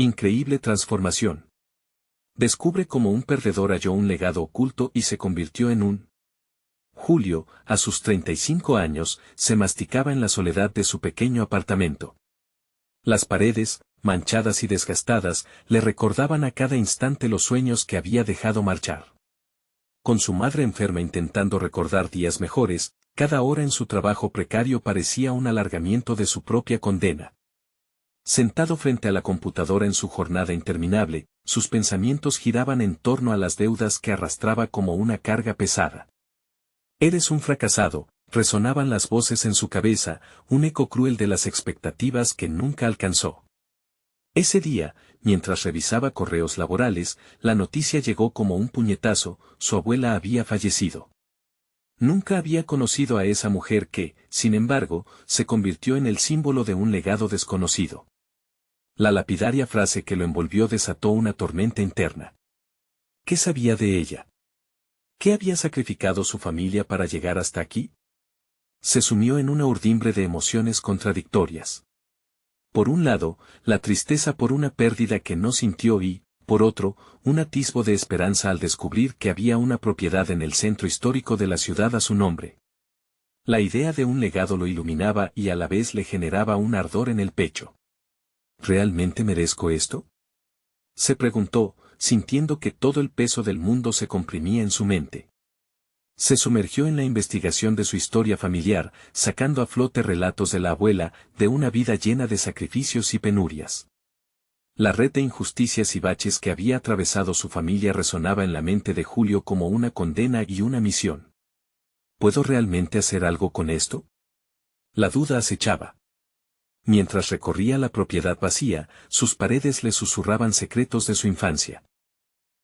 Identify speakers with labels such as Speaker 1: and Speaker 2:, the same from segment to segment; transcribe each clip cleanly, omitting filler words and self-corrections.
Speaker 1: Increíble transformación. Descubre cómo un perdedor halló un legado oculto y se convirtió en un... Julio, a sus 35 años, se masticaba en la soledad de su pequeño apartamento. Las paredes, manchadas y desgastadas, le recordaban a cada instante los sueños que había dejado marchar. Con su madre enferma intentando recordar días mejores, cada hora en su trabajo precario parecía un alargamiento de su propia condena. Sentado frente a la computadora en su jornada interminable, sus pensamientos giraban en torno a las deudas que arrastraba como una carga pesada. «Eres un fracasado», resonaban las voces en su cabeza, un eco cruel de las expectativas que nunca alcanzó. Ese día, mientras revisaba correos laborales, la noticia llegó como un puñetazo: su abuela había fallecido. Nunca había conocido a esa mujer que, sin embargo, se convirtió en el símbolo de un legado desconocido. La lapidaria frase que lo envolvió desató una tormenta interna. ¿Qué sabía de ella? ¿Qué había sacrificado su familia para llegar hasta aquí? Se sumió en una urdimbre de emociones contradictorias. Por un lado, la tristeza por una pérdida que no sintió y, por otro, un atisbo de esperanza al descubrir que había una propiedad en el centro histórico de la ciudad a su nombre. La idea de un legado lo iluminaba y a la vez le generaba un ardor en el pecho. ¿Realmente merezco esto?, se preguntó, sintiendo que todo el peso del mundo se comprimía en su mente. Se sumergió en la investigación de su historia familiar, sacando a flote relatos de la abuela, de una vida llena de sacrificios y penurias. La red de injusticias y baches que había atravesado su familia resonaba en la mente de Julio como una condena y una misión. ¿Puedo realmente hacer algo con esto? La duda acechaba. Mientras recorría la propiedad vacía, sus paredes le susurraban secretos de su infancia.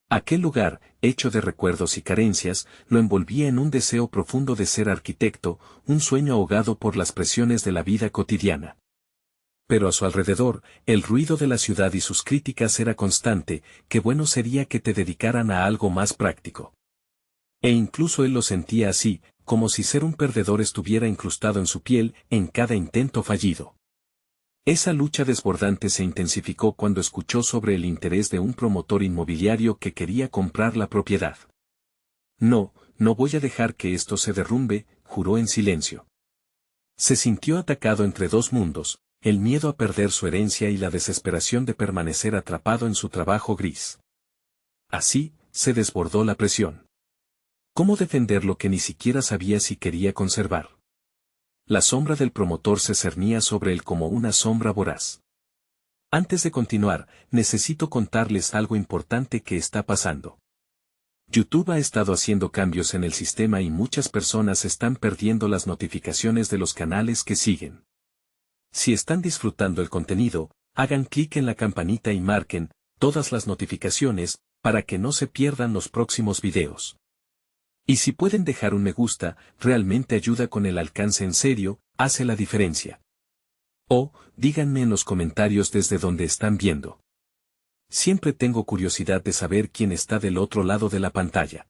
Speaker 1: Aquel lugar, hecho de recuerdos y carencias, lo envolvía en un deseo profundo de ser arquitecto, un sueño ahogado por las presiones de la vida cotidiana. Pero a su alrededor, el ruido de la ciudad y sus críticas era constante: qué bueno sería que te dedicaran a algo más práctico. E incluso él lo sentía así, como si ser un perdedor estuviera incrustado en su piel, en cada intento fallido. Esa lucha desbordante se intensificó cuando escuchó sobre el interés de un promotor inmobiliario que quería comprar la propiedad. No voy a dejar que esto se derrumbe, juró en silencio. Se sintió atacado entre dos mundos: el miedo a perder su herencia y la desesperación de permanecer atrapado en su trabajo gris. Así, se desbordó la presión. ¿Cómo defender lo que ni siquiera sabía si quería conservar? La sombra del promotor se cernía sobre él como una sombra voraz. Antes de continuar, necesito contarles algo importante que está pasando. YouTube ha estado haciendo cambios en el sistema y muchas personas están perdiendo las notificaciones de los canales que siguen. Si están disfrutando el contenido, hagan clic en la campanita y marquen todas las notificaciones, para que no se pierdan los próximos videos. Y si pueden dejar un me gusta, realmente ayuda con el alcance, en serio, hace la diferencia. O, díganme en los comentarios desde donde están viendo. Siempre tengo curiosidad de saber quién está del otro lado de la pantalla.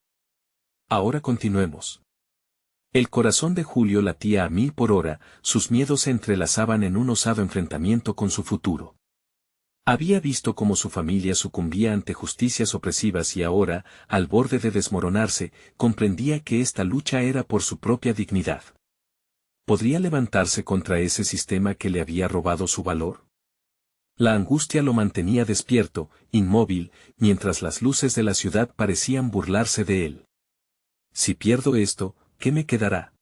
Speaker 1: Ahora continuemos. El corazón de Julio latía a 1000 por hora, sus miedos se entrelazaban en un osado enfrentamiento con su futuro. Había visto cómo su familia sucumbía ante justicias opresivas y ahora, al borde de desmoronarse, comprendía que esta lucha era por su propia dignidad. ¿Podría levantarse contra ese sistema que le había robado su valor? La angustia lo mantenía despierto, inmóvil, mientras las luces de la ciudad parecían burlarse de él. Si pierdo esto, ¿qué me quedará?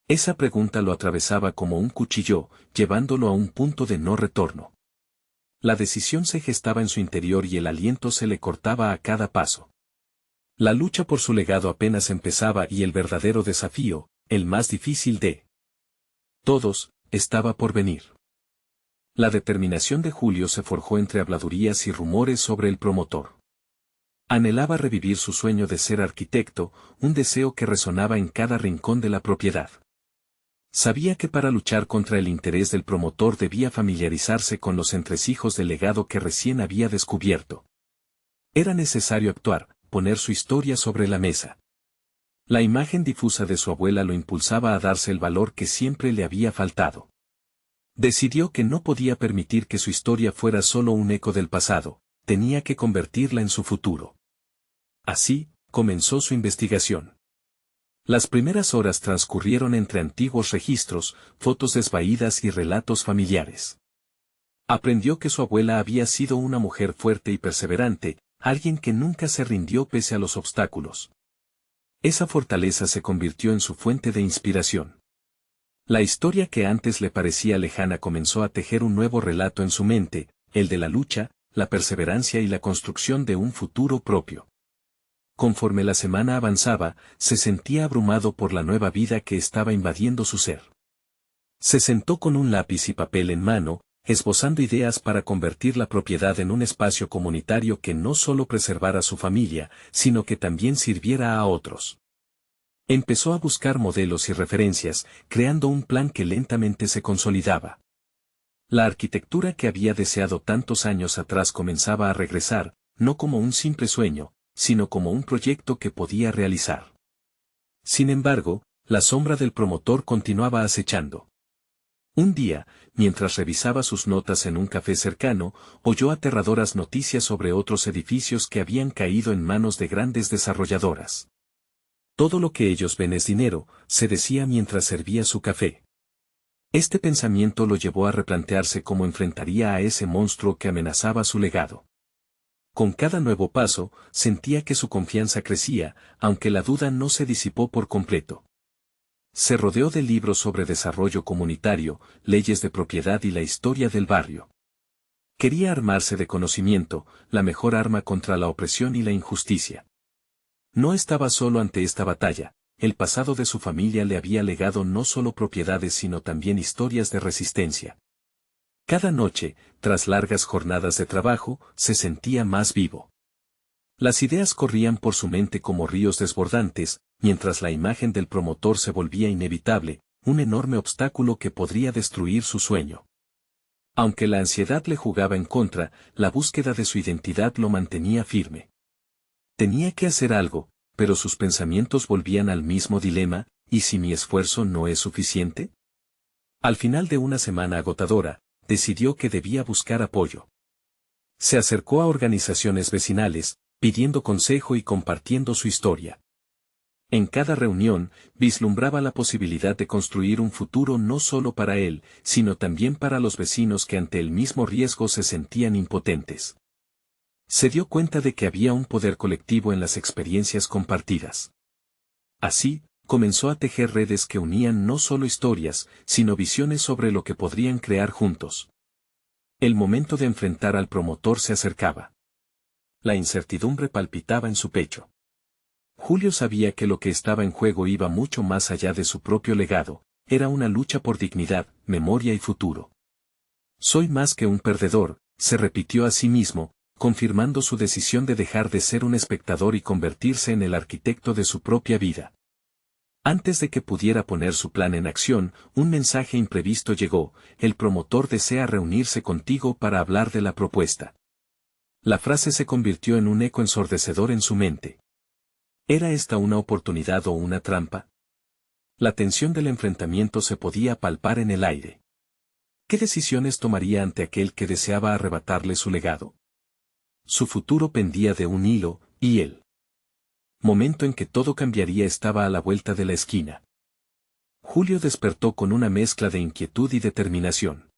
Speaker 1: Esa pregunta lo atravesaba como un cuchillo, llevándolo a un punto de no retorno. La decisión se gestaba en su interior y el aliento se le cortaba a cada paso. La lucha por su legado apenas empezaba y el verdadero desafío, el más difícil de todos, estaba por venir. La determinación de Julio se forjó entre habladurías y rumores sobre el promotor. Anhelaba revivir su sueño de ser arquitecto, un deseo que resonaba en cada rincón de la propiedad. Sabía que para luchar contra el interés del promotor debía familiarizarse con los entresijos del legado que recién había descubierto. Era necesario actuar, poner su historia sobre la mesa. La imagen difusa de su abuela lo impulsaba a darse el valor que siempre le había faltado. Decidió que no podía permitir que su historia fuera solo un eco del pasado, tenía que convertirla en su futuro. Así, comenzó su investigación. Las primeras horas transcurrieron entre antiguos registros, fotos desvaídas y relatos familiares. Aprendió que su abuela había sido una mujer fuerte y perseverante, alguien que nunca se rindió pese a los obstáculos. Esa fortaleza se convirtió en su fuente de inspiración. La historia que antes le parecía lejana comenzó a tejer un nuevo relato en su mente, el de la lucha, la perseverancia y la construcción de un futuro propio. Conforme la semana avanzaba, se sentía abrumado por la nueva vida que estaba invadiendo su ser. Se sentó con un lápiz y papel en mano, esbozando ideas para convertir la propiedad en un espacio comunitario que no solo preservara a su familia, sino que también sirviera a otros. Empezó a buscar modelos y referencias, creando un plan que lentamente se consolidaba. La arquitectura que había deseado tantos años atrás comenzaba a regresar, no como un simple sueño, sino como un proyecto que podía realizar. Sin embargo, la sombra del promotor continuaba acechando. Un día, mientras revisaba sus notas en un café cercano, oyó aterradoras noticias sobre otros edificios que habían caído en manos de grandes desarrolladoras. Todo lo que ellos ven es dinero, se decía mientras servía su café. Este pensamiento lo llevó a replantearse cómo enfrentaría a ese monstruo que amenazaba su legado. Con cada nuevo paso, sentía que su confianza crecía, aunque la duda no se disipó por completo. Se rodeó de libros sobre desarrollo comunitario, leyes de propiedad y la historia del barrio. Quería armarse de conocimiento, la mejor arma contra la opresión y la injusticia. No estaba solo ante esta batalla, el pasado de su familia le había legado no solo propiedades sino también historias de resistencia. Cada noche, tras largas jornadas de trabajo, se sentía más vivo. Las ideas corrían por su mente como ríos desbordantes, mientras la imagen del promotor se volvía inevitable, un enorme obstáculo que podría destruir su sueño. Aunque la ansiedad le jugaba en contra, la búsqueda de su identidad lo mantenía firme. Tenía que hacer algo, pero sus pensamientos volvían al mismo dilema, ¿y si mi esfuerzo no es suficiente? Al final de una semana agotadora, decidió que debía buscar apoyo. Se acercó a organizaciones vecinales, pidiendo consejo y compartiendo su historia. En cada reunión, vislumbraba la posibilidad de construir un futuro no solo para él, sino también para los vecinos que ante el mismo riesgo se sentían impotentes. Se dio cuenta de que había un poder colectivo en las experiencias compartidas. Así, comenzó a tejer redes que unían no solo historias, sino visiones sobre lo que podrían crear juntos. El momento de enfrentar al promotor se acercaba. La incertidumbre palpitaba en su pecho. Julio sabía que lo que estaba en juego iba mucho más allá de su propio legado, era una lucha por dignidad, memoria y futuro. Soy más que un perdedor, se repitió a sí mismo, confirmando su decisión de dejar de ser un espectador y convertirse en el arquitecto de su propia vida. Antes de que pudiera poner su plan en acción, un mensaje imprevisto llegó: el promotor desea reunirse contigo para hablar de la propuesta. La frase se convirtió en un eco ensordecedor en su mente. ¿Era esta una oportunidad o una trampa? La tensión del enfrentamiento se podía palpar en el aire. ¿Qué decisiones tomaría ante aquel que deseaba arrebatarle su legado? Su futuro pendía de un hilo, y el momento en que todo cambiaría estaba a la vuelta de la esquina. Julio despertó con una mezcla de inquietud y determinación.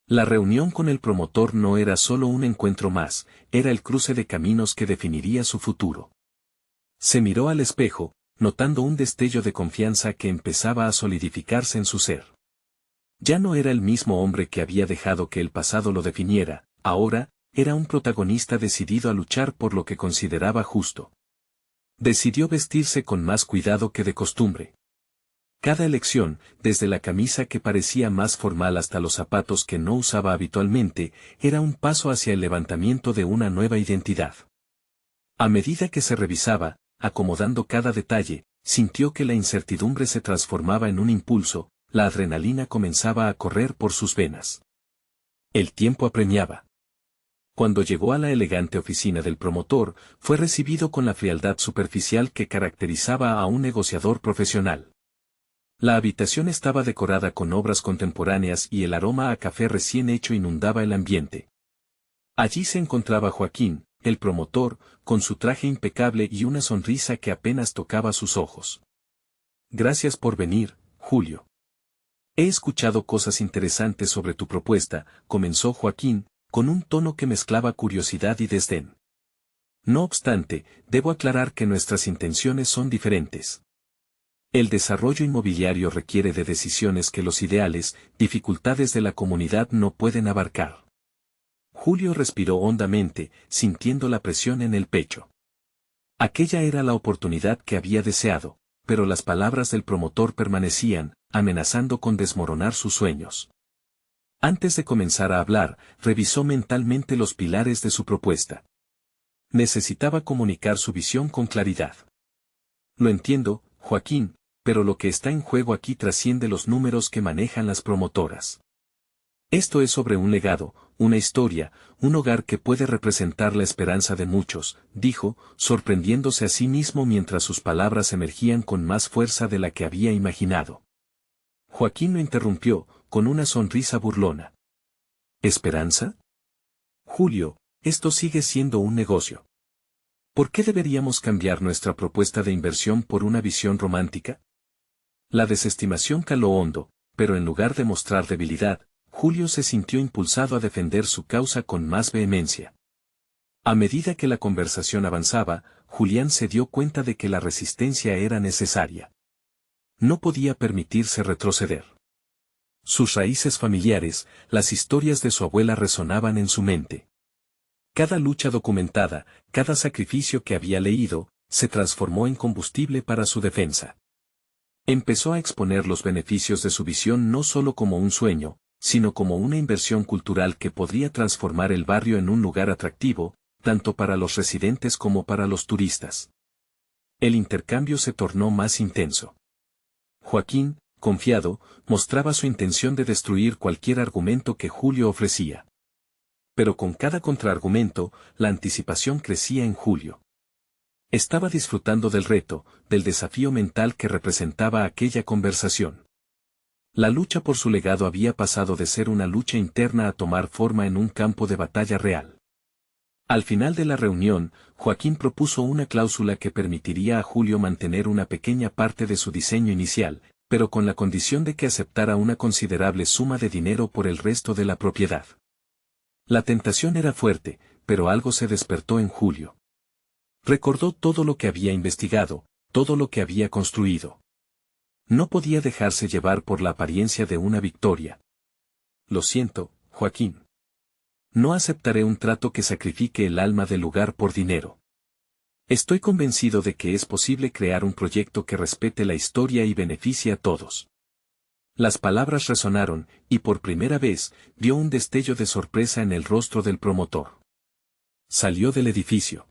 Speaker 1: La reunión con el promotor no era solo un encuentro más, era el cruce de caminos que definiría su futuro. Se miró al espejo, notando un destello de confianza que empezaba a solidificarse en su ser. Ya no era el mismo hombre que había dejado que el pasado lo definiera, ahora, era un protagonista decidido a luchar por lo que consideraba justo. Decidió vestirse con más cuidado que de costumbre. Cada elección, desde la camisa que parecía más formal hasta los zapatos que no usaba habitualmente, era un paso hacia el levantamiento de una nueva identidad. A medida que se revisaba, acomodando cada detalle, sintió que la incertidumbre se transformaba en un impulso, la adrenalina comenzaba a correr por sus venas. El tiempo apremiaba. Cuando llegó a la elegante oficina del promotor, fue recibido con la frialdad superficial que caracterizaba a un negociador profesional. La habitación estaba decorada con obras contemporáneas y el aroma a café recién hecho inundaba el ambiente. Allí se encontraba Joaquín, el promotor, con su traje impecable y una sonrisa que apenas tocaba sus ojos. Gracias por venir, Julio. He escuchado cosas interesantes sobre tu propuesta, comenzó Joaquín, con un tono que mezclaba curiosidad y desdén. No obstante, debo aclarar que nuestras intenciones son diferentes. El desarrollo inmobiliario requiere de decisiones que los ideales, dificultades de la comunidad no pueden abarcar. Julio respiró hondamente, sintiendo la presión en el pecho. Aquella era la oportunidad que había deseado, pero las palabras del promotor permanecían, amenazando con desmoronar sus sueños. Antes de comenzar a hablar, revisó mentalmente los pilares de su propuesta. Necesitaba comunicar su visión con claridad. Lo entiendo, Joaquín, pero lo que está en juego aquí trasciende los números que manejan las promotoras. Esto es sobre un legado, una historia, un hogar que puede representar la esperanza de muchos, dijo, sorprendiéndose a sí mismo mientras sus palabras emergían con más fuerza de la que había imaginado. Joaquín lo interrumpió, con una sonrisa burlona. ¿Esperanza? Julio, esto sigue siendo un negocio. ¿Por qué deberíamos cambiar nuestra propuesta de inversión por una visión romántica? La desestimación caló hondo, pero en lugar de mostrar debilidad, Julio se sintió impulsado a defender su causa con más vehemencia. A medida que la conversación avanzaba, Julián se dio cuenta de que la resistencia era necesaria. No podía permitirse retroceder. Sus raíces familiares, las historias de su abuela resonaban en su mente. Cada lucha documentada, cada sacrificio que había leído, se transformó en combustible para su defensa. Empezó a exponer los beneficios de su visión no solo como un sueño, sino como una inversión cultural que podría transformar el barrio en un lugar atractivo, tanto para los residentes como para los turistas. El intercambio se tornó más intenso. Joaquín, confiado, mostraba su intención de destruir cualquier argumento que Julio ofrecía. Pero con cada contraargumento, la anticipación crecía en Julio. Estaba disfrutando del reto, del desafío mental que representaba aquella conversación. La lucha por su legado había pasado de ser una lucha interna a tomar forma en un campo de batalla real. Al final de la reunión, Joaquín propuso una cláusula que permitiría a Julio mantener una pequeña parte de su diseño inicial, pero con la condición de que aceptara una considerable suma de dinero por el resto de la propiedad. La tentación era fuerte, pero algo se despertó en Julio. Recordó todo lo que había investigado, todo lo que había construido. No podía dejarse llevar por la apariencia de una victoria. Lo siento, Joaquín. No aceptaré un trato que sacrifique el alma del lugar por dinero. Estoy convencido de que es posible crear un proyecto que respete la historia y beneficie a todos. Las palabras resonaron, y por primera vez, vio un destello de sorpresa en el rostro del promotor. Salió del edificio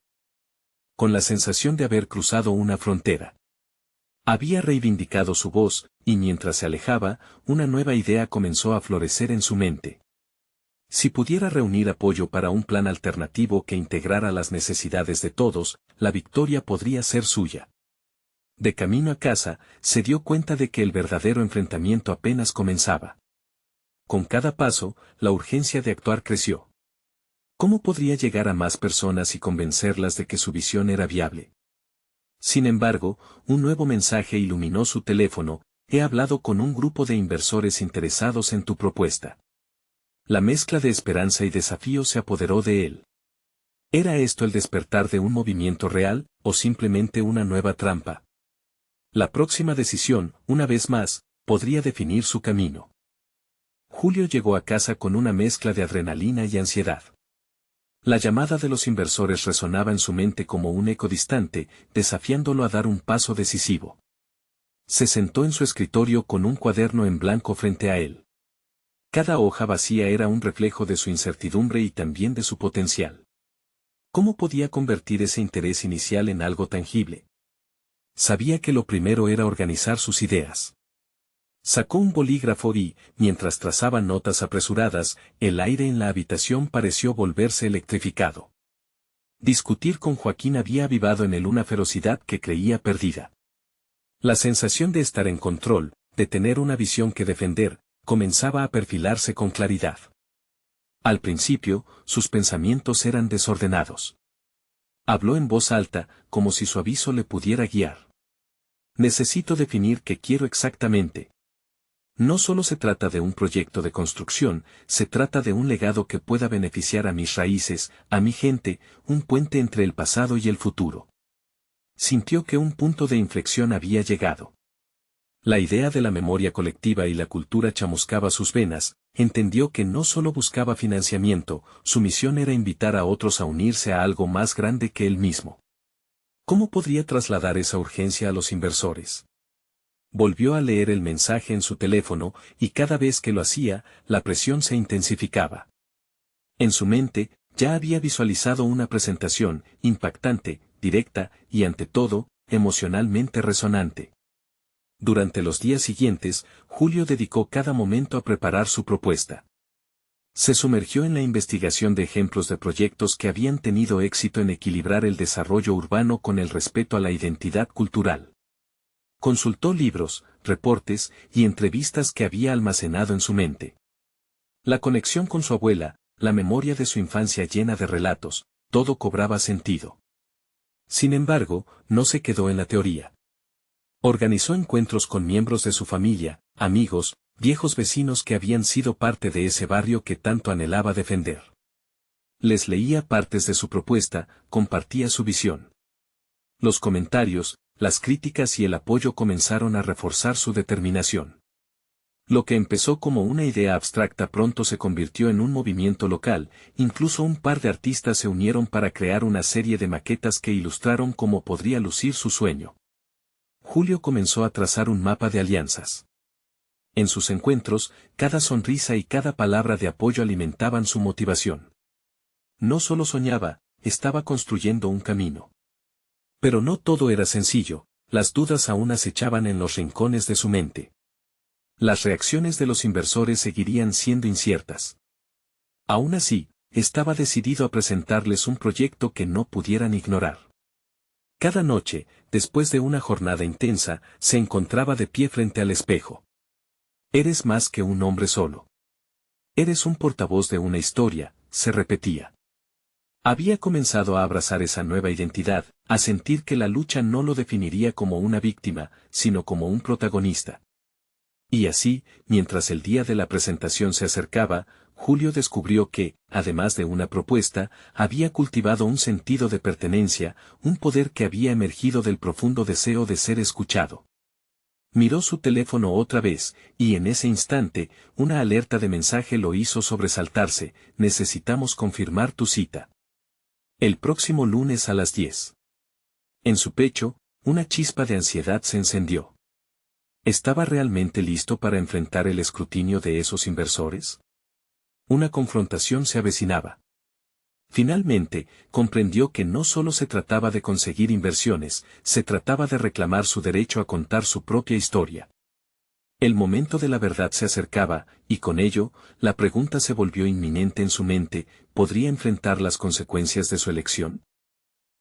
Speaker 1: con la sensación de haber cruzado una frontera. Había reivindicado su voz, y mientras se alejaba, una nueva idea comenzó a florecer en su mente. Si pudiera reunir apoyo para un plan alternativo que integrara las necesidades de todos, la victoria podría ser suya. De camino a casa, se dio cuenta de que el verdadero enfrentamiento apenas comenzaba. Con cada paso, la urgencia de actuar creció. ¿Cómo podría llegar a más personas y convencerlas de que su visión era viable? Sin embargo, un nuevo mensaje iluminó su teléfono: he hablado con un grupo de inversores interesados en tu propuesta. La mezcla de esperanza y desafío se apoderó de él. ¿Era esto el despertar de un movimiento real, o simplemente una nueva trampa? La próxima decisión, una vez más, podría definir su camino. Julio llegó a casa con una mezcla de adrenalina y ansiedad. La llamada de los inversores resonaba en su mente como un eco distante, desafiándolo a dar un paso decisivo. Se sentó en su escritorio con un cuaderno en blanco frente a él. Cada hoja vacía era un reflejo de su incertidumbre y también de su potencial. ¿Cómo podía convertir ese interés inicial en algo tangible? Sabía que lo primero era organizar sus ideas. Sacó un bolígrafo y, mientras trazaba notas apresuradas, el aire en la habitación pareció volverse electrificado. Discutir con Joaquín había avivado en él una ferocidad que creía perdida. La sensación de estar en control, de tener una visión que defender, comenzaba a perfilarse con claridad. Al principio, sus pensamientos eran desordenados. Habló en voz alta, como si su aviso le pudiera guiar. Necesito definir qué quiero exactamente. No solo se trata de un proyecto de construcción, se trata de un legado que pueda beneficiar a mis raíces, a mi gente, un puente entre el pasado y el futuro. Sintió que un punto de inflexión había llegado. La idea de la memoria colectiva y la cultura chamuscaba sus venas, entendió que no solo buscaba financiamiento, su misión era invitar a otros a unirse a algo más grande que él mismo. ¿Cómo podría trasladar esa urgencia a los inversores? Volvió a leer el mensaje en su teléfono, y cada vez que lo hacía, la presión se intensificaba. En su mente, ya había visualizado una presentación, impactante, directa, y ante todo, emocionalmente resonante. Durante los días siguientes, Julio dedicó cada momento a preparar su propuesta. Se sumergió en la investigación de ejemplos de proyectos que habían tenido éxito en equilibrar el desarrollo urbano con el respeto a la identidad cultural. Consultó libros, reportes y entrevistas que había almacenado en su mente. La conexión con su abuela, la memoria de su infancia llena de relatos, todo cobraba sentido. Sin embargo, no se quedó en la teoría. Organizó encuentros con miembros de su familia, amigos, viejos vecinos que habían sido parte de ese barrio que tanto anhelaba defender. Les leía partes de su propuesta, compartía su visión. Los comentarios, las críticas y el apoyo comenzaron a reforzar su determinación. Lo que empezó como una idea abstracta pronto se convirtió en un movimiento local, incluso un par de artistas se unieron para crear una serie de maquetas que ilustraron cómo podría lucir su sueño. Julio comenzó a trazar un mapa de alianzas. En sus encuentros, cada sonrisa y cada palabra de apoyo alimentaban su motivación. No solo soñaba, estaba construyendo un camino. Pero no todo era sencillo, las dudas aún acechaban en los rincones de su mente. Las reacciones de los inversores seguirían siendo inciertas. Aún así, estaba decidido a presentarles un proyecto que no pudieran ignorar. Cada noche, después de una jornada intensa, se encontraba de pie frente al espejo. Eres más que un hombre solo. Eres un portavoz de una historia, se repetía. Había comenzado a abrazar esa nueva identidad, a sentir que la lucha no lo definiría como una víctima, sino como un protagonista. Y así, mientras el día de la presentación se acercaba, Julio descubrió que, además de una propuesta, había cultivado un sentido de pertenencia, un poder que había emergido del profundo deseo de ser escuchado. Miró su teléfono otra vez, y en ese instante, una alerta de mensaje lo hizo sobresaltarse: necesitamos confirmar tu cita. El próximo lunes a las 10. En su pecho, una chispa de ansiedad se encendió. ¿Estaba realmente listo para enfrentar el escrutinio de esos inversores? Una confrontación se avecinaba. Finalmente, comprendió que no solo se trataba de conseguir inversiones, se trataba de reclamar su derecho a contar su propia historia. El momento de la verdad se acercaba, y con ello, la pregunta se volvió inminente en su mente: ¿podría enfrentar las consecuencias de su elección?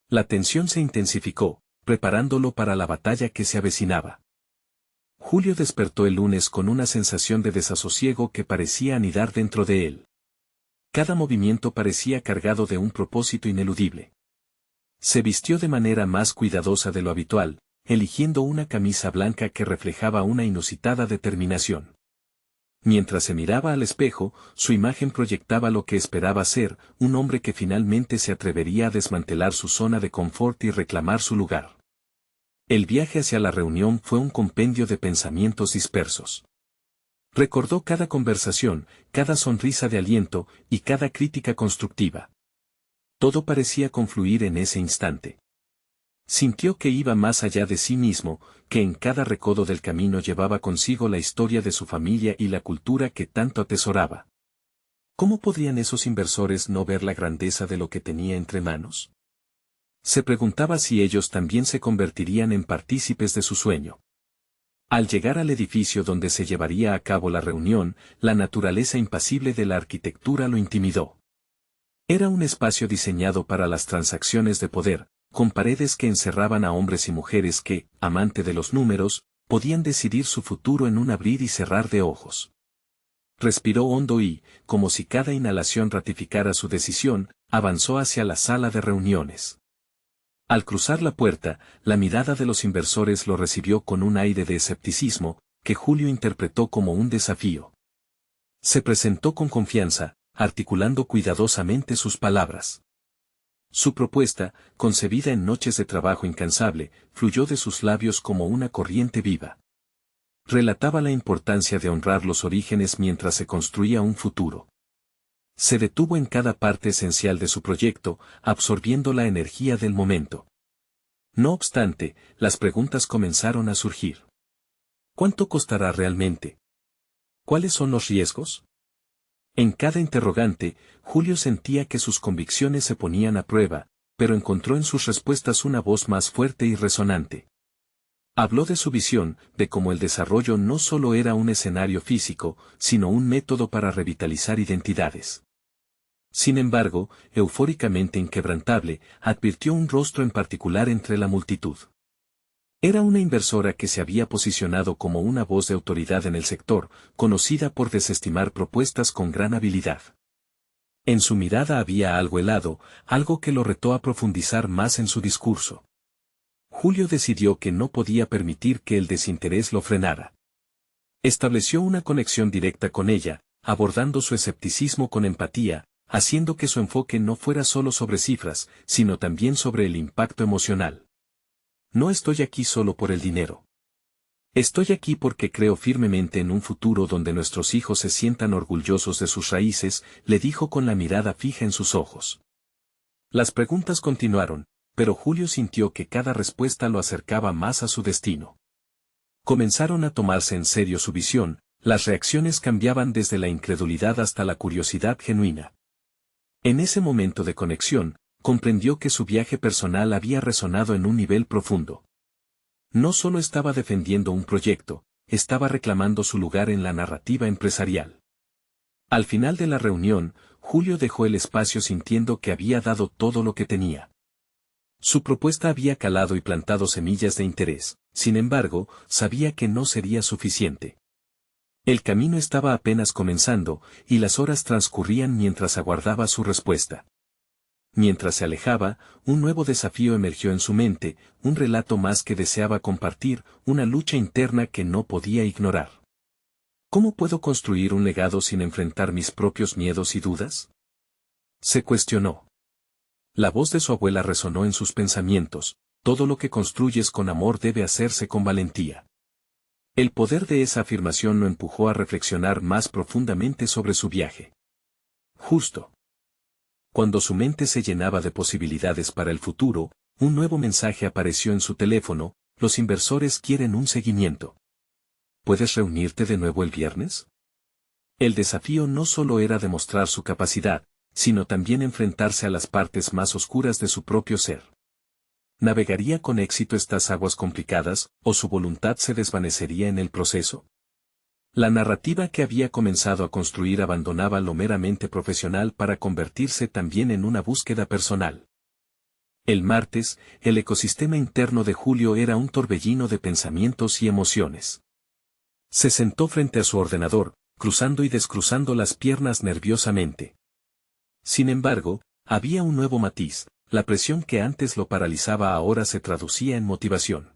Speaker 1: La tensión se intensificó, preparándolo para la batalla que se avecinaba. Julio despertó el lunes con una sensación de desasosiego que parecía anidar dentro de él. Cada movimiento parecía cargado de un propósito ineludible. Se vistió de manera más cuidadosa de lo habitual, eligiendo una camisa blanca que reflejaba una inusitada determinación. Mientras se miraba al espejo, su imagen proyectaba lo que esperaba ser: un hombre que finalmente se atrevería a desmantelar su zona de confort y reclamar su lugar. El viaje hacia la reunión fue un compendio de pensamientos dispersos. Recordó cada conversación, cada sonrisa de aliento, y cada crítica constructiva. Todo parecía confluir en ese instante. Sintió que iba más allá de sí mismo, que en cada recodo del camino llevaba consigo la historia de su familia y la cultura que tanto atesoraba. ¿Cómo podrían esos inversores no ver la grandeza de lo que tenía entre manos? Se preguntaba si ellos también se convertirían en partícipes de su sueño. Al llegar al edificio donde se llevaría a cabo la reunión, la naturaleza impasible de la arquitectura lo intimidó. Era un espacio diseñado para las transacciones de poder, con paredes que encerraban a hombres y mujeres que, amante de los números, podían decidir su futuro en un abrir y cerrar de ojos. Respiró hondo y, como si cada inhalación ratificara su decisión, avanzó hacia la sala de reuniones. Al cruzar la puerta, la mirada de los inversores lo recibió con un aire de escepticismo, que Julio interpretó como un desafío. Se presentó con confianza, articulando cuidadosamente sus palabras. Su propuesta, concebida en noches de trabajo incansable, fluyó de sus labios como una corriente viva. Relataba la importancia de honrar los orígenes mientras se construía un futuro. Se detuvo en cada parte esencial de su proyecto, absorbiendo la energía del momento. No obstante, las preguntas comenzaron a surgir. ¿Cuánto costará realmente? ¿Cuáles son los riesgos? En cada interrogante, Julio sentía que sus convicciones se ponían a prueba, pero encontró en sus respuestas una voz más fuerte y resonante. Habló de su visión, de cómo el desarrollo no solo era un escenario físico, sino un método para revitalizar identidades. Sin embargo, eufóricamente inquebrantable, advirtió un rostro en particular entre la multitud. Era una inversora que se había posicionado como una voz de autoridad en el sector, conocida por desestimar propuestas con gran habilidad. En su mirada había algo helado, algo que lo retó a profundizar más en su discurso. Julio decidió que no podía permitir que el desinterés lo frenara. Estableció una conexión directa con ella, abordando su escepticismo con empatía, haciendo que su enfoque no fuera solo sobre cifras, sino también sobre el impacto emocional. No estoy aquí solo por el dinero. Estoy aquí porque creo firmemente en un futuro donde nuestros hijos se sientan orgullosos de sus raíces, le dijo con la mirada fija en sus ojos. Las preguntas continuaron, pero Julio sintió que cada respuesta lo acercaba más a su destino. Comenzaron a tomarse en serio su visión, las reacciones cambiaban desde la incredulidad hasta la curiosidad genuina. En ese momento de conexión, comprendió que su viaje personal había resonado en un nivel profundo. No solo estaba defendiendo un proyecto, estaba reclamando su lugar en la narrativa empresarial. Al final de la reunión, Julio dejó el espacio sintiendo que había dado todo lo que tenía. Su propuesta había calado y plantado semillas de interés, sin embargo, sabía que no sería suficiente. El camino estaba apenas comenzando, y las horas transcurrían mientras aguardaba su respuesta. Mientras se alejaba, un nuevo desafío emergió en su mente, un relato más que deseaba compartir, una lucha interna que no podía ignorar. ¿Cómo puedo construir un legado sin enfrentar mis propios miedos y dudas? Se cuestionó. La voz de su abuela resonó en sus pensamientos, todo lo que construyes con amor debe hacerse con valentía. El poder de esa afirmación lo empujó a reflexionar más profundamente sobre su viaje. Justo cuando su mente se llenaba de posibilidades para el futuro, un nuevo mensaje apareció en su teléfono: los inversores quieren un seguimiento. ¿Puedes reunirte de nuevo el viernes? El desafío no solo era demostrar su capacidad, sino también enfrentarse a las partes más oscuras de su propio ser. ¿Navegaría con éxito estas aguas complicadas, o su voluntad se desvanecería en el proceso? La narrativa que había comenzado a construir abandonaba lo meramente profesional para convertirse también en una búsqueda personal. El martes, el ecosistema interno de Julio era un torbellino de pensamientos y emociones. Se sentó frente a su ordenador, cruzando y descruzando las piernas nerviosamente. Sin embargo, había un nuevo matiz: la presión que antes lo paralizaba ahora se traducía en motivación.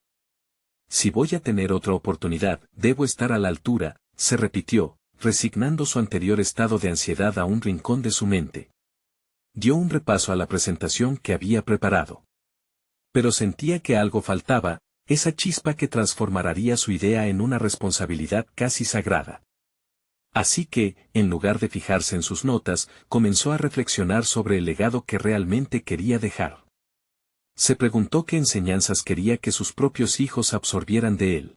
Speaker 1: Si voy a tener otra oportunidad, debo estar a la altura, se repitió, resignando su anterior estado de ansiedad a un rincón de su mente. Dio un repaso a la presentación que había preparado. Pero sentía que algo faltaba, esa chispa que transformaría su idea en una responsabilidad casi sagrada. Así que, en lugar de fijarse en sus notas, comenzó a reflexionar sobre el legado que realmente quería dejar. Se preguntó qué enseñanzas quería que sus propios hijos absorbieran de él.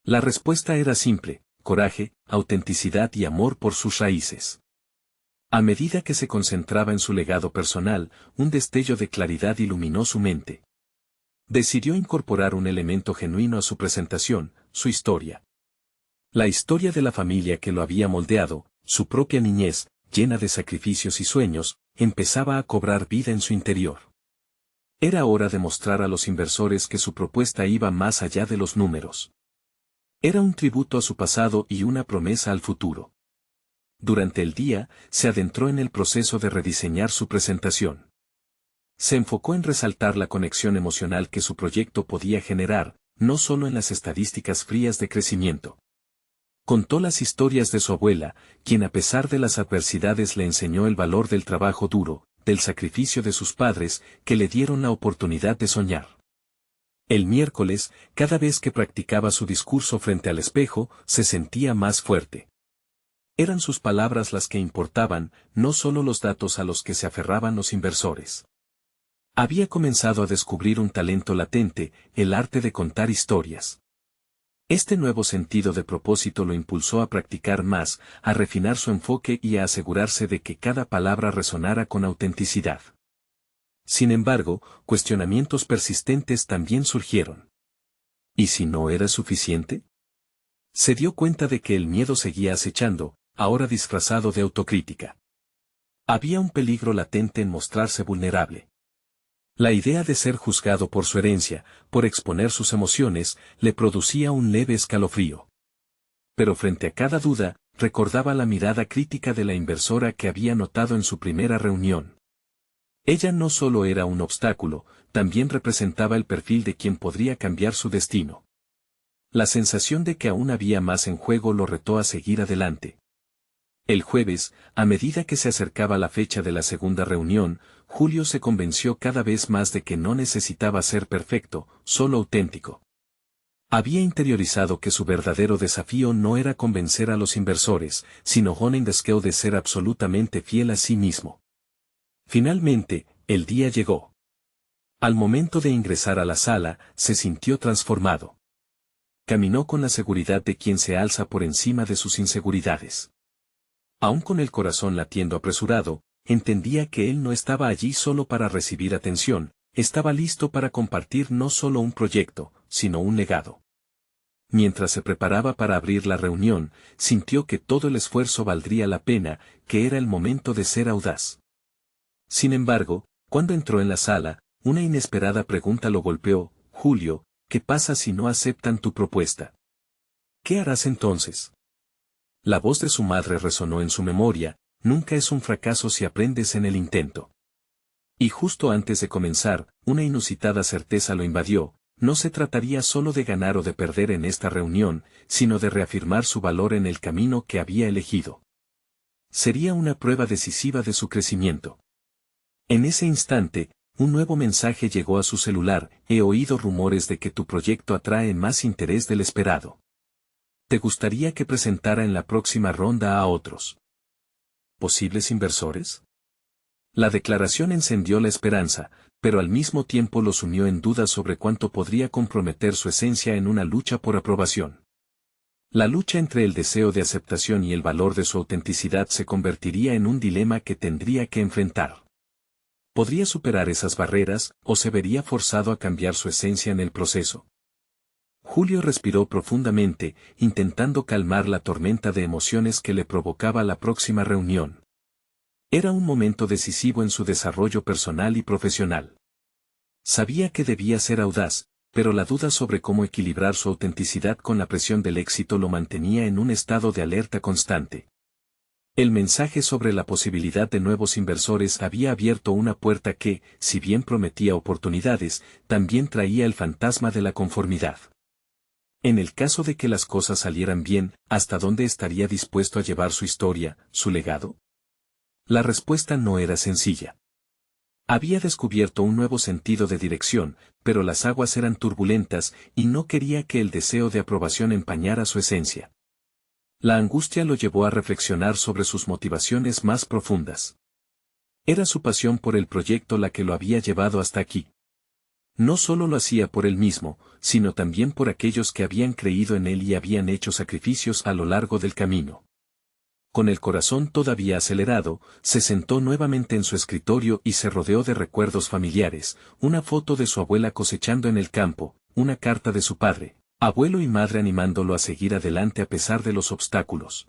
Speaker 1: La respuesta era simple: coraje, autenticidad y amor por sus raíces. A medida que se concentraba en su legado personal, un destello de claridad iluminó su mente. Decidió incorporar un elemento genuino a su presentación: su historia. La historia de la familia que lo había moldeado, su propia niñez, llena de sacrificios y sueños, empezaba a cobrar vida en su interior. Era hora de mostrar a los inversores que su propuesta iba más allá de los números. Era un tributo a su pasado y una promesa al futuro. Durante el día, se adentró en el proceso de rediseñar su presentación. Se enfocó en resaltar la conexión emocional que su proyecto podía generar, no solo en las estadísticas frías de crecimiento. Contó las historias de su abuela, quien a pesar de las adversidades le enseñó el valor del trabajo duro, del sacrificio de sus padres, que le dieron la oportunidad de soñar. El miércoles, cada vez que practicaba su discurso frente al espejo, se sentía más fuerte. Eran sus palabras las que importaban, no solo los datos a los que se aferraban los inversores. Había comenzado a descubrir un talento latente, el arte de contar historias. Este nuevo sentido de propósito lo impulsó a practicar más, a refinar su enfoque y a asegurarse de que cada palabra resonara con autenticidad. Sin embargo, cuestionamientos persistentes también surgieron. ¿Y si no era suficiente? Se dio cuenta de que el miedo seguía acechando, ahora disfrazado de autocrítica. Había un peligro latente en mostrarse vulnerable. La idea de ser juzgado por su herencia, por exponer sus emociones, le producía un leve escalofrío. Pero frente a cada duda, recordaba la mirada crítica de la inversora que había notado en su primera reunión. Ella no solo era un obstáculo, también representaba el perfil de quien podría cambiar su destino. La sensación de que aún había más en juego lo retó a seguir adelante. El jueves, a medida que se acercaba la fecha de la segunda reunión, Julio se convenció cada vez más de que no necesitaba ser perfecto, solo auténtico. Había interiorizado que su verdadero desafío no era convencer a los inversores, sino honing the skill de ser absolutamente fiel a sí mismo. Finalmente, el día llegó. Al momento de ingresar a la sala, se sintió transformado. Caminó con la seguridad de quien se alza por encima de sus inseguridades. Aún con el corazón latiendo apresurado, entendía que él no estaba allí solo para recibir atención, estaba listo para compartir no solo un proyecto, sino un legado. Mientras se preparaba para abrir la reunión, sintió que todo el esfuerzo valdría la pena, que era el momento de ser audaz. Sin embargo, cuando entró en la sala, una inesperada pregunta lo golpeó: Julio, ¿qué pasa si no aceptan tu propuesta? ¿Qué harás entonces? La voz de su madre resonó en su memoria: nunca es un fracaso si aprendes en el intento. Y justo antes de comenzar, una inusitada certeza lo invadió: no se trataría solo de ganar o de perder en esta reunión, sino de reafirmar su valor en el camino que había elegido. Sería una prueba decisiva de su crecimiento. En ese instante, un nuevo mensaje llegó a su celular: he oído rumores de que tu proyecto atrae más interés del esperado. ¿Te gustaría que presentara en la próxima ronda a otros posibles inversores? La declaración encendió la esperanza, pero al mismo tiempo los unió en dudas sobre cuánto podría comprometer su esencia en una lucha por aprobación. La lucha entre el deseo de aceptación y el valor de su autenticidad se convertiría en un dilema que tendría que enfrentar. ¿Podría superar esas barreras, o se vería forzado a cambiar su esencia en el proceso? Julio respiró profundamente, intentando calmar la tormenta de emociones que le provocaba la próxima reunión. Era un momento decisivo en su desarrollo personal y profesional. Sabía que debía ser audaz, pero la duda sobre cómo equilibrar su autenticidad con la presión del éxito lo mantenía en un estado de alerta constante. El mensaje sobre la posibilidad de nuevos inversores había abierto una puerta que, si bien prometía oportunidades, también traía el fantasma de la conformidad. En el caso de que las cosas salieran bien, ¿hasta dónde estaría dispuesto a llevar su historia, su legado? La respuesta no era sencilla. Había descubierto un nuevo sentido de dirección, pero las aguas eran turbulentas y no quería que el deseo de aprobación empañara su esencia. La angustia lo llevó a reflexionar sobre sus motivaciones más profundas. Era su pasión por el proyecto la que lo había llevado hasta aquí. No solo lo hacía por él mismo, sino también por aquellos que habían creído en él y habían hecho sacrificios a lo largo del camino. Con el corazón todavía acelerado, se sentó nuevamente en su escritorio y se rodeó de recuerdos familiares: una foto de su abuela cosechando en el campo, una carta de su padre, abuelo y madre animándolo a seguir adelante a pesar de los obstáculos.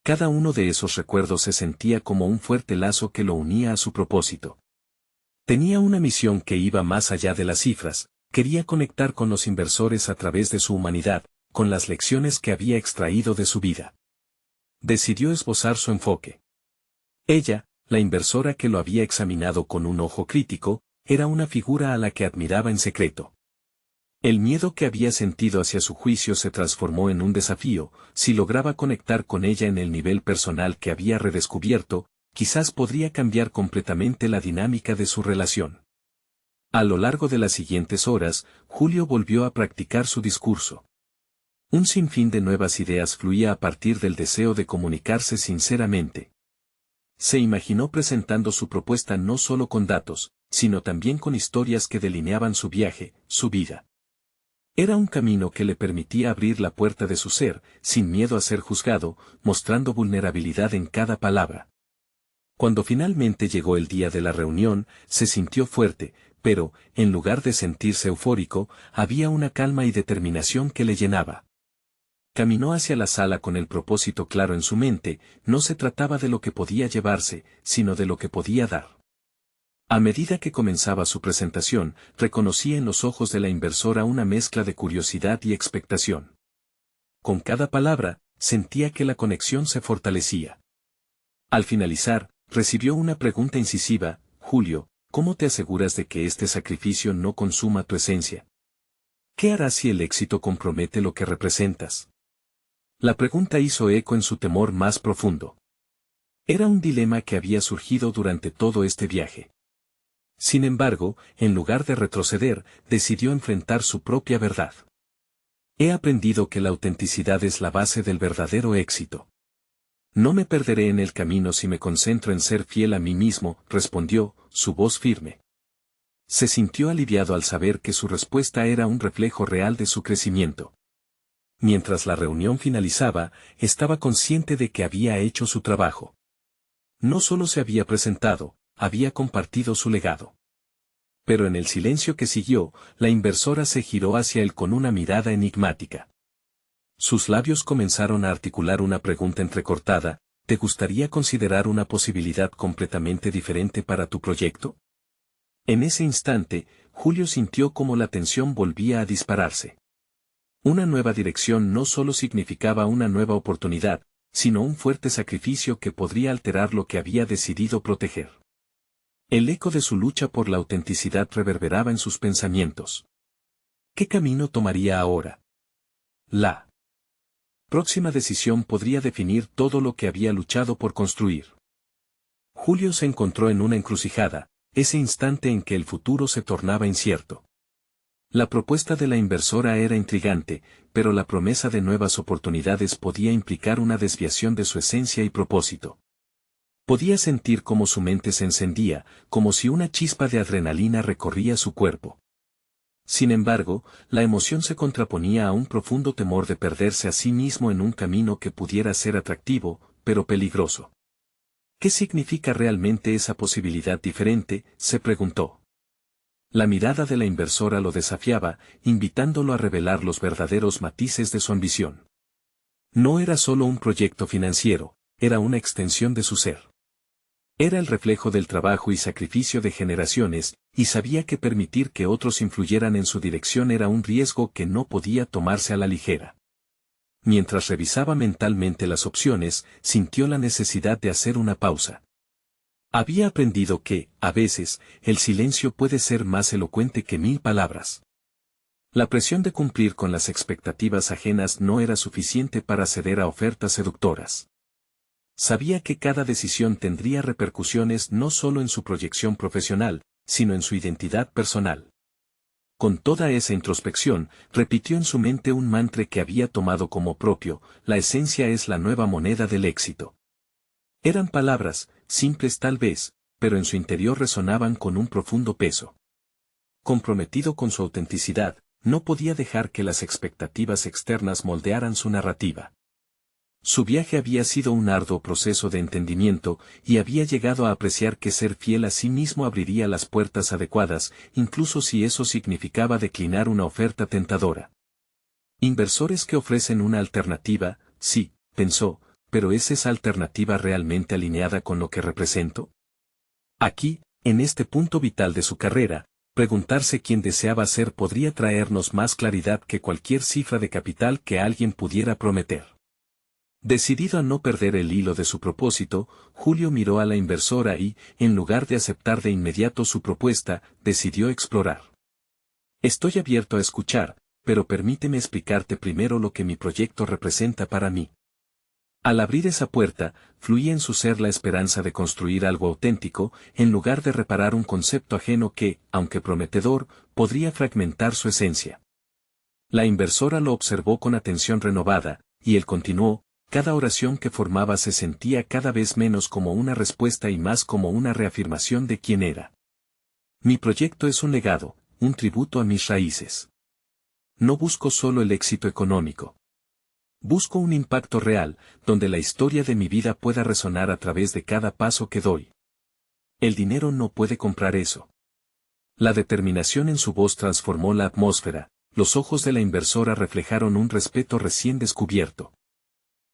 Speaker 1: Cada uno de esos recuerdos se sentía como un fuerte lazo que lo unía a su propósito. Tenía una misión que iba más allá de las cifras: quería conectar con los inversores a través de su humanidad, con las lecciones que había extraído de su vida. Decidió esbozar su enfoque. Ella, la inversora que lo había examinado con un ojo crítico, era una figura a la que admiraba en secreto. El miedo que había sentido hacia su juicio se transformó en un desafío. Si lograba conectar con ella en el nivel personal que había redescubierto, quizás podría cambiar completamente la dinámica de su relación. A lo largo de las siguientes horas, Julio volvió a practicar su discurso. Un sinfín de nuevas ideas fluía a partir del deseo de comunicarse sinceramente. Se imaginó presentando su propuesta no solo con datos, sino también con historias que delineaban su viaje, su vida. Era un camino que le permitía abrir la puerta de su ser, sin miedo a ser juzgado, mostrando vulnerabilidad en cada palabra. Cuando finalmente llegó el día de la reunión, se sintió fuerte, pero, en lugar de sentirse eufórico, había una calma y determinación que le llenaba. Caminó hacia la sala con el propósito claro en su mente. No se trataba de lo que podía llevarse, sino de lo que podía dar. A medida que comenzaba su presentación, reconocía en los ojos de la inversora una mezcla de curiosidad y expectación. Con cada palabra, sentía que la conexión se fortalecía. Al finalizar, recibió una pregunta incisiva: Julio, ¿cómo te aseguras de que este sacrificio no consuma tu esencia? ¿Qué harás si el éxito compromete lo que representas? La pregunta hizo eco en su temor más profundo. Era un dilema que había surgido durante todo este viaje. Sin embargo, en lugar de retroceder, decidió enfrentar su propia verdad. He aprendido que la autenticidad es la base del verdadero éxito. No me perderé en el camino si me concentro en ser fiel a mí mismo, respondió, su voz firme. Se sintió aliviado al saber que su respuesta era un reflejo real de su crecimiento. Mientras la reunión finalizaba, estaba consciente de que había hecho su trabajo. No solo se había presentado, había compartido su legado. Pero en el silencio que siguió, la inversora se giró hacia él con una mirada enigmática. Sus labios comenzaron a articular una pregunta entrecortada: ¿te gustaría considerar una posibilidad completamente diferente para tu proyecto? En ese instante, Julio sintió cómo la tensión volvía a dispararse. Una nueva dirección no solo significaba una nueva oportunidad, sino un fuerte sacrificio que podría alterar lo que había decidido proteger. El eco de su lucha por la autenticidad reverberaba en sus pensamientos. ¿Qué camino tomaría ahora? La próxima decisión podría definir todo lo que había luchado por construir. Julio se encontró en una encrucijada, ese instante en que el futuro se tornaba incierto. La propuesta de la inversora era intrigante, pero la promesa de nuevas oportunidades podía implicar una desviación de su esencia y propósito. Podía sentir cómo su mente se encendía, como si una chispa de adrenalina recorría su cuerpo. Sin embargo, la emoción se contraponía a un profundo temor de perderse a sí mismo en un camino que pudiera ser atractivo, pero peligroso. ¿Qué significa realmente esa posibilidad diferente?, se preguntó. La mirada de la inversora lo desafiaba, invitándolo a revelar los verdaderos matices de su ambición. No era solo un proyecto financiero, era una extensión de su ser. Era el reflejo del trabajo y sacrificio de generaciones, y sabía que permitir que otros influyeran en su dirección era un riesgo que no podía tomarse a la ligera. Mientras revisaba mentalmente las opciones, sintió la necesidad de hacer una pausa. Había aprendido que, a veces, el silencio puede ser más elocuente que 1000 palabras. La presión de cumplir con las expectativas ajenas no era suficiente para ceder a ofertas seductoras. Sabía que cada decisión tendría repercusiones no solo en su proyección profesional, sino en su identidad personal. Con toda esa introspección, repitió en su mente un mantra que había tomado como propio: la esencia es la nueva moneda del éxito. Eran palabras, simples tal vez, pero en su interior resonaban con un profundo peso. Comprometido con su autenticidad, no podía dejar que las expectativas externas moldearan su narrativa. Su viaje había sido un arduo proceso de entendimiento, y había llegado a apreciar que ser fiel a sí mismo abriría las puertas adecuadas, incluso si eso significaba declinar una oferta tentadora. Inversores que ofrecen una alternativa, sí, pensó, pero ¿es esa alternativa realmente alineada con lo que represento? Aquí, en este punto vital de su carrera, Preguntarse quién deseaba ser podría traernos más claridad que cualquier cifra de capital que alguien pudiera prometer. Decidido a no perder el hilo de su propósito, Julio miró a la inversora y, en lugar de aceptar de inmediato su propuesta, decidió explorar. Estoy abierto a escuchar, pero permíteme explicarte primero lo que mi proyecto representa para mí. Al abrir esa puerta, fluía en su ser la esperanza de construir algo auténtico, en lugar de reparar un concepto ajeno que, aunque prometedor, podría fragmentar su esencia. La inversora lo observó con atención renovada, y él continuó: cada oración que formaba se sentía cada vez menos como una respuesta y más como una reafirmación de quién era. Mi proyecto es un legado, un tributo a mis raíces. No busco solo el éxito económico. Busco un impacto real, donde la historia de mi vida pueda resonar a través de cada paso que doy. El dinero no puede comprar eso. La determinación en su voz transformó la atmósfera, los ojos de la inversora reflejaron un respeto recién descubierto.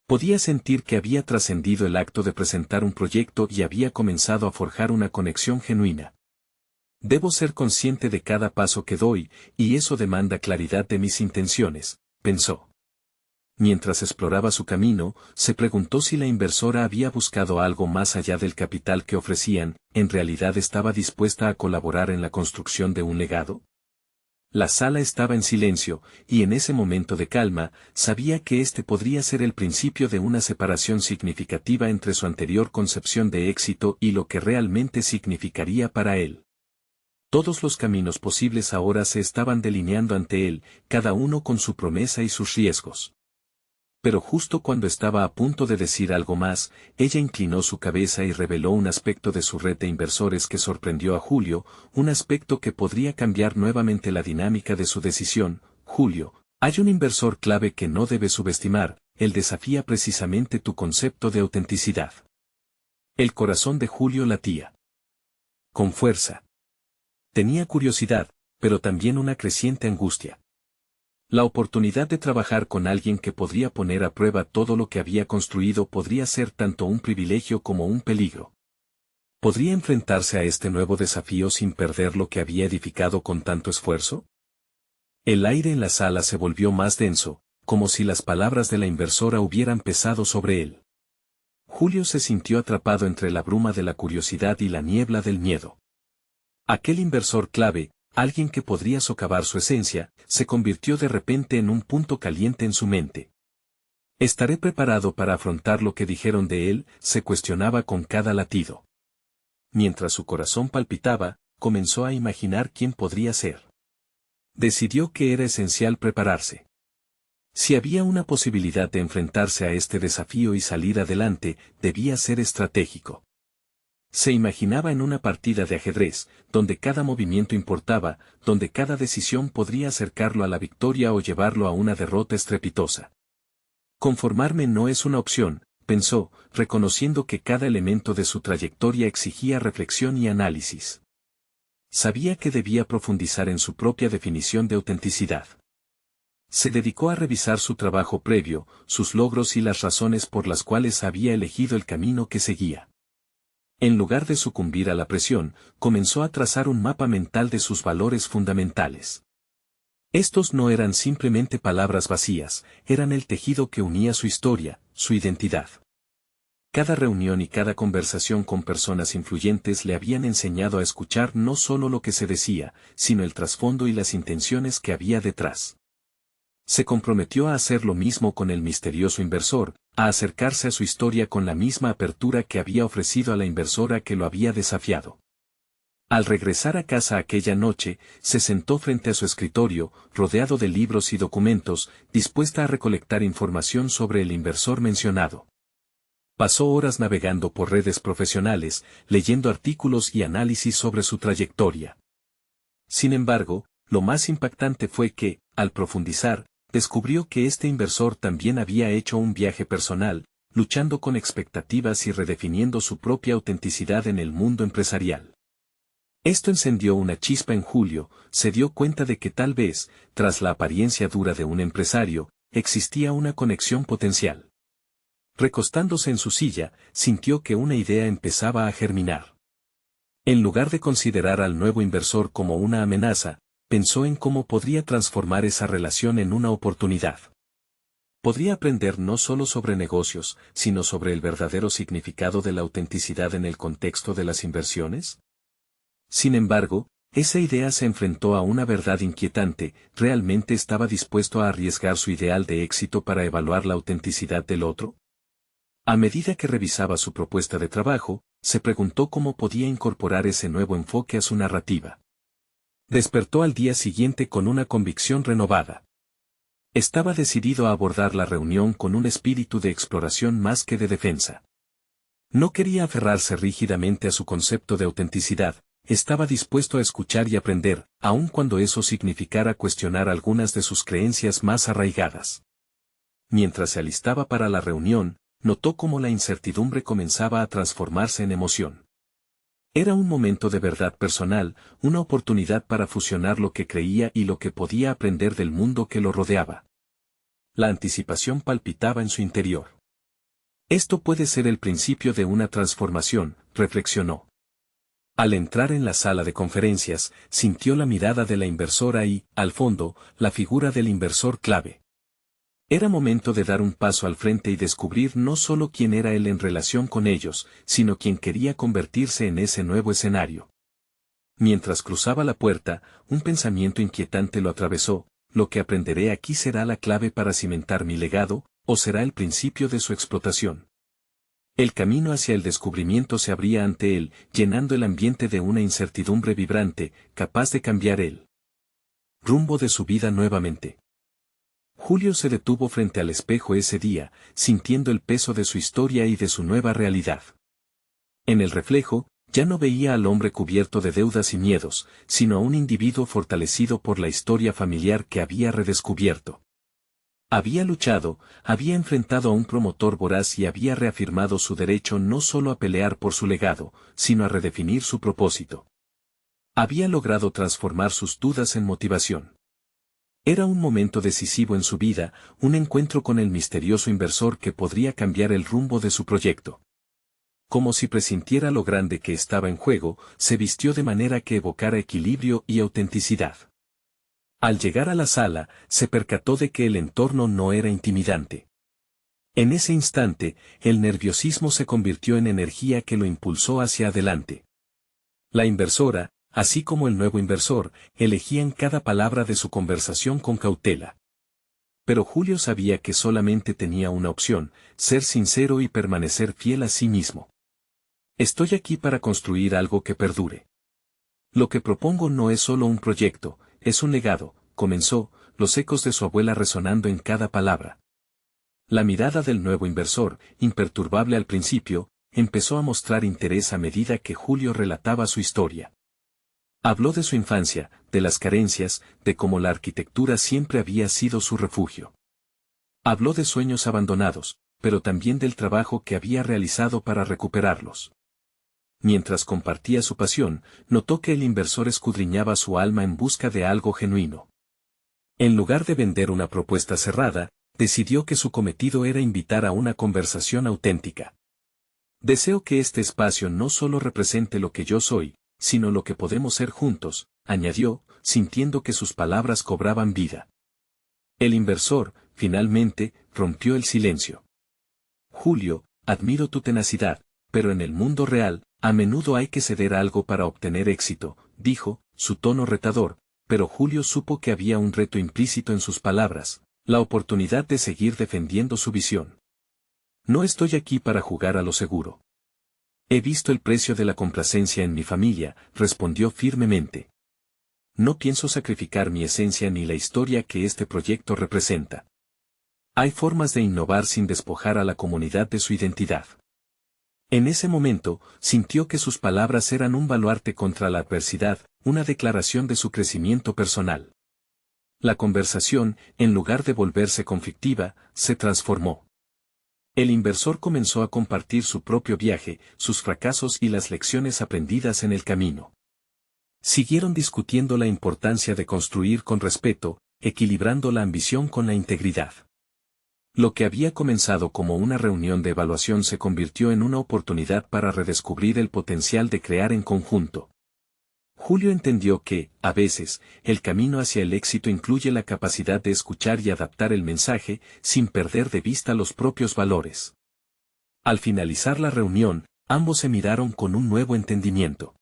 Speaker 1: Podía sentir que había trascendido el acto de presentar un proyecto y había comenzado a forjar una conexión genuina. Debo ser consciente de cada paso que doy, y eso demanda claridad de mis intenciones, pensó. Mientras exploraba su camino, se preguntó si la inversora había buscado algo más allá del capital que ofrecían, ¿en realidad estaba dispuesta a colaborar en la construcción de un legado? La sala estaba en silencio, y en ese momento de calma, sabía que este podría ser el principio de una separación significativa entre su anterior concepción de éxito y lo que realmente significaría para él. Todos los caminos posibles ahora se estaban delineando ante él, cada uno con su promesa y sus riesgos. Pero justo cuando estaba a punto de decir algo más, ella inclinó su cabeza y reveló un aspecto de su red de inversores que sorprendió a Julio, un aspecto que podría cambiar nuevamente la dinámica de su decisión. Julio, hay un inversor clave que no debes subestimar, él desafía precisamente tu concepto de autenticidad. El corazón de Julio latía con fuerza. Tenía curiosidad, pero también una creciente angustia. La oportunidad de trabajar con alguien que podría poner a prueba todo lo que había construido podría ser tanto un privilegio como un peligro. ¿Podría enfrentarse a este nuevo desafío sin perder lo que había edificado con tanto esfuerzo? El aire en la sala se volvió más denso, como si las palabras de la inversora hubieran pesado sobre él. Julio se sintió atrapado entre la bruma de la curiosidad y la niebla del miedo. Aquel inversor clave, alguien que podría socavar su esencia, se convirtió de repente en un punto caliente en su mente. ¿Estaré preparado para afrontar lo que dijeron de él?, se cuestionaba con cada latido. Mientras su corazón palpitaba, comenzó a imaginar quién podría ser. Decidió que era esencial prepararse. Si había una posibilidad de enfrentarse a este desafío y salir adelante, debía ser estratégico. Se imaginaba en una partida de ajedrez, donde cada movimiento importaba, donde cada decisión podría acercarlo a la victoria o llevarlo a una derrota estrepitosa. Conformarme no es una opción, pensó, reconociendo que cada elemento de su trayectoria exigía reflexión y análisis. Sabía que debía profundizar en su propia definición de autenticidad. Se dedicó a revisar su trabajo previo, sus logros y las razones por las cuales había elegido el camino que seguía. En lugar de sucumbir a la presión, comenzó a trazar un mapa mental de sus valores fundamentales. Estos no eran simplemente palabras vacías, eran el tejido que unía su historia, su identidad. Cada reunión y cada conversación con personas influyentes le habían enseñado a escuchar no solo lo que se decía, sino el trasfondo y las intenciones que había detrás. Se comprometió a hacer lo mismo con el misterioso inversor, a acercarse a su historia con la misma apertura que había ofrecido a la inversora que lo había desafiado. Al regresar a casa aquella noche, se sentó frente a su escritorio, rodeado de libros y documentos, dispuesta a recolectar información sobre el inversor mencionado. Pasó horas navegando por redes profesionales, leyendo artículos y análisis sobre su trayectoria. Sin embargo, lo más impactante fue que, al profundizar, descubrió que este inversor también había hecho un viaje personal, luchando con expectativas y redefiniendo su propia autenticidad en el mundo empresarial. Esto encendió una chispa en Julio, se dio cuenta de que tal vez, tras la apariencia dura de un empresario, existía una conexión potencial. Recostándose en su silla, sintió que una idea empezaba a germinar. En lugar de considerar al nuevo inversor como una amenaza, pensó en cómo podría transformar esa relación en una oportunidad. Podría aprender no solo sobre negocios, sino sobre el verdadero significado de la autenticidad en el contexto de las inversiones. Sin embargo, esa idea se enfrentó a una verdad inquietante: ¿realmente estaba dispuesto a arriesgar su ideal de éxito para evaluar la autenticidad del otro? A medida que revisaba su propuesta de trabajo, se preguntó cómo podía incorporar ese nuevo enfoque a su narrativa. Despertó al día siguiente con una convicción renovada. Estaba decidido a abordar la reunión con un espíritu de exploración más que de defensa. No quería aferrarse rígidamente a su concepto de autenticidad, estaba dispuesto a escuchar y aprender, aun cuando eso significara cuestionar algunas de sus creencias más arraigadas. Mientras se alistaba para la reunión, notó cómo la incertidumbre comenzaba a transformarse en emoción. Era un momento de verdad personal, una oportunidad para fusionar lo que creía y lo que podía aprender del mundo que lo rodeaba. La anticipación palpitaba en su interior. Esto puede ser el principio de una transformación, reflexionó. Al entrar en la sala de conferencias, sintió la mirada de la inversora y, al fondo, la figura del inversor clave. Era momento de dar un paso al frente y descubrir no solo quién era él en relación con ellos, sino quién quería convertirse en ese nuevo escenario. Mientras cruzaba la puerta, un pensamiento inquietante lo atravesó: ¿lo que aprenderé aquí será la clave para cimentar mi legado, o será el principio de su explotación? El camino hacia el descubrimiento se abría ante él, llenando el ambiente de una incertidumbre vibrante, capaz de cambiar el rumbo de su vida nuevamente. Julio se detuvo frente al espejo ese día, sintiendo el peso de su historia y de su nueva realidad. En el reflejo, ya no veía al hombre cubierto de deudas y miedos, sino a un individuo fortalecido por la historia familiar que había redescubierto. Había luchado, había enfrentado a un promotor voraz y había reafirmado su derecho no solo a pelear por su legado, sino a redefinir su propósito. Había logrado transformar sus dudas en motivación. Era un momento decisivo en su vida, un encuentro con el misterioso inversor que podría cambiar el rumbo de su proyecto. Como si presintiera lo grande que estaba en juego, se vistió de manera que evocara equilibrio y autenticidad. Al llegar a la sala, se percató de que el entorno no era intimidante. En ese instante, el nerviosismo se convirtió en energía que lo impulsó hacia adelante. La inversora, así como el nuevo inversor, elegían cada palabra de su conversación con cautela. Pero Julio sabía que solamente tenía una opción: ser sincero y permanecer fiel a sí mismo. Estoy aquí para construir algo que perdure. Lo que propongo no es solo un proyecto, es un legado, comenzó, los ecos de su abuela resonando en cada palabra. La mirada del nuevo inversor, imperturbable al principio, empezó a mostrar interés a medida que Julio relataba su historia. Habló de su infancia, de las carencias, de cómo la arquitectura siempre había sido su refugio. Habló de sueños abandonados, pero también del trabajo que había realizado para recuperarlos. Mientras compartía su pasión, notó que el inversor escudriñaba su alma en busca de algo genuino. En lugar de vender una propuesta cerrada, decidió que su cometido era invitar a una conversación auténtica. Deseo que este espacio no solo represente lo que yo soy, sino lo que podemos ser juntos, añadió, sintiendo que sus palabras cobraban vida. El inversor, finalmente, rompió el silencio. Julio, admiro tu tenacidad, pero en el mundo real, a menudo hay que ceder algo para obtener éxito, dijo, su tono retador, pero Julio supo que había un reto implícito en sus palabras: la oportunidad de seguir defendiendo su visión. No estoy aquí para jugar a lo seguro. He visto el precio de la complacencia en mi familia, respondió firmemente. No pienso sacrificar mi esencia ni la historia que este proyecto representa. Hay formas de innovar sin despojar a la comunidad de su identidad. En ese momento, sintió que sus palabras eran un baluarte contra la adversidad, una declaración de su crecimiento personal. La conversación, en lugar de volverse conflictiva, se transformó. El inversor comenzó a compartir su propio viaje, sus fracasos y las lecciones aprendidas en el camino. Siguieron discutiendo la importancia de construir con respeto, equilibrando la ambición con la integridad. Lo que había comenzado como una reunión de evaluación se convirtió en una oportunidad para redescubrir el potencial de crear en conjunto. Julio entendió que, a veces, el camino hacia el éxito incluye la capacidad de escuchar y adaptar el mensaje sin perder de vista los propios valores. Al finalizar la reunión, ambos se miraron con un nuevo entendimiento.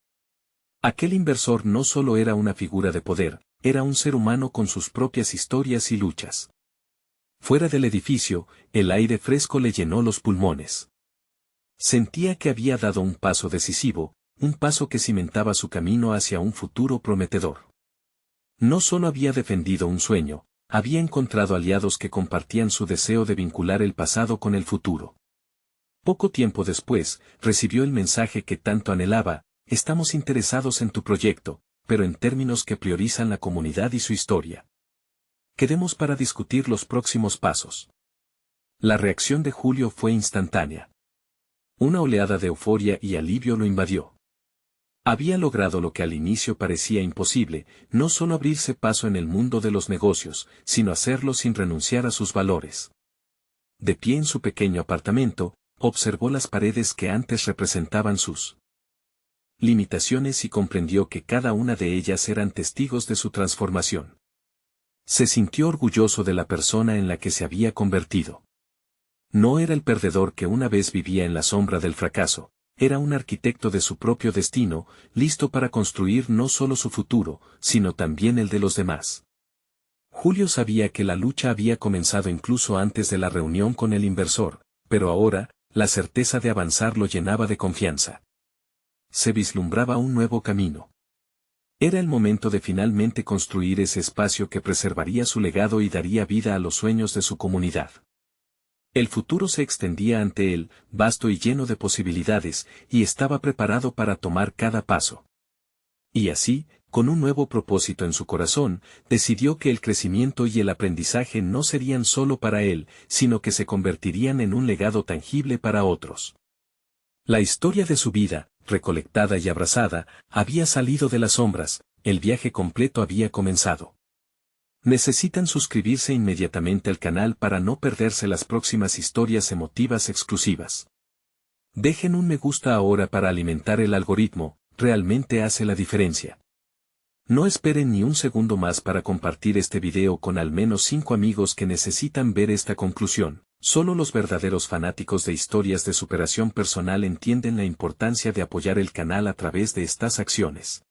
Speaker 1: Aquel inversor no solo era una figura de poder, era un ser humano con sus propias historias y luchas. Fuera del edificio, el aire fresco le llenó los pulmones. Sentía que había dado un paso decisivo, un paso que cimentaba su camino hacia un futuro prometedor. No solo había defendido un sueño, había encontrado aliados que compartían su deseo de vincular el pasado con el futuro. Poco tiempo después, recibió el mensaje que tanto anhelaba: estamos interesados en tu proyecto, pero en términos que priorizan la comunidad y su historia. Quedemos para discutir los próximos pasos. La reacción de Julio fue instantánea. Una oleada de euforia y alivio lo invadió. Había logrado lo que al inicio parecía imposible, no solo abrirse paso en el mundo de los negocios, sino hacerlo sin renunciar a sus valores. De pie en su pequeño apartamento, observó las paredes que antes representaban sus limitaciones y comprendió que cada una de ellas eran testigos de su transformación. Se sintió orgulloso de la persona en la que se había convertido. No era el perdedor que una vez vivía en la sombra del fracaso. Era un arquitecto de su propio destino, listo para construir no solo su futuro, sino también el de los demás. Julio sabía que la lucha había comenzado incluso antes de la reunión con el inversor, pero ahora, la certeza de avanzar lo llenaba de confianza. Se vislumbraba un nuevo camino. Era el momento de finalmente construir ese espacio que preservaría su legado y daría vida a los sueños de su comunidad. El futuro se extendía ante él, vasto y lleno de posibilidades, y estaba preparado para tomar cada paso. Y así, con un nuevo propósito en su corazón, decidió que el crecimiento y el aprendizaje no serían solo para él, sino que se convertirían en un legado tangible para otros. La historia de su vida, recolectada y abrazada, había salido de las sombras, el viaje completo había comenzado. Necesitan suscribirse inmediatamente al canal para no perderse las próximas historias emotivas exclusivas. Dejen un me gusta ahora para alimentar el algoritmo, realmente hace la diferencia. No esperen ni un segundo más para compartir este video con al menos 5 amigos que necesitan ver esta conclusión. Solo los verdaderos fanáticos de historias de superación personal entienden la importancia de apoyar el canal a través de estas acciones.